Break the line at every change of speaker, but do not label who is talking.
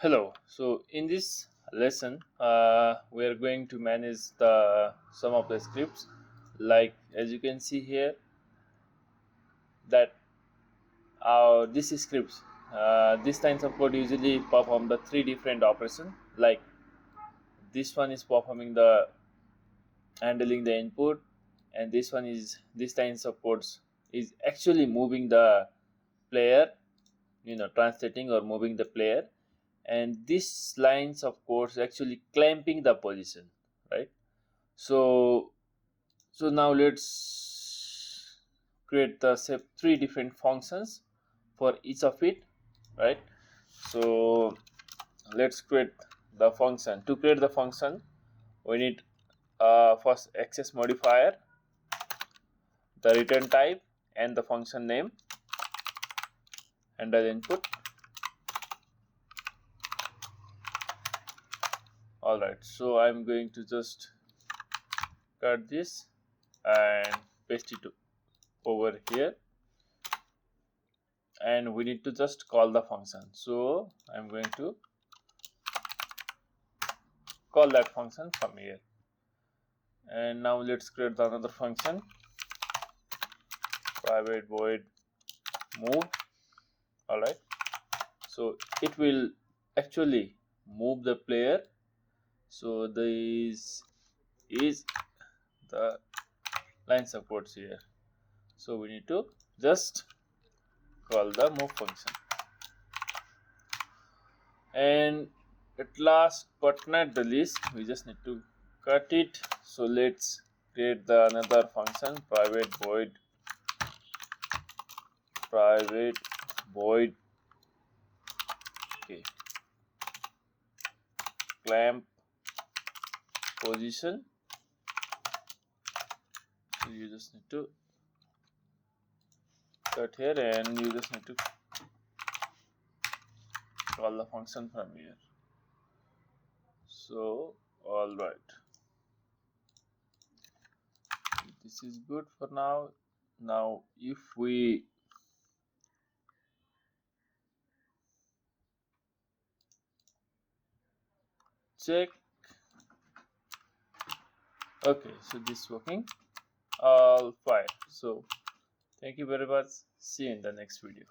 Hello. So in this lesson, we are going to manage some of the scripts. Like as you can see here, that this scripts, this kinds of code usually perform the three different operations. Like this one is performing the handling the input, and this one is this kinds of codes is actually moving the player, translating or moving the player, and these lines of codes actually clamping the position, right? So so now let's create the say three different functions for each of it, right? So let's create the function. To create the function, we need first access modifier, the return type, and the function name, and the input. All right, so I'm going to just cut this and paste it over here, and we need to just call the function. So I'm going to call that function from here, and now let's create another function, private void move. All right, so it will actually move the player. So this is the line supports here, so we need to just call the move function. And at last but not the least, we just need to cut it. So let's create the another function, private void okay, clamp position. So you just need to cut here, and you just need to call the function from here. So all right, this is good for now. Now if we check, okay, so this is working all fine. So thank you very much. See you in the next video.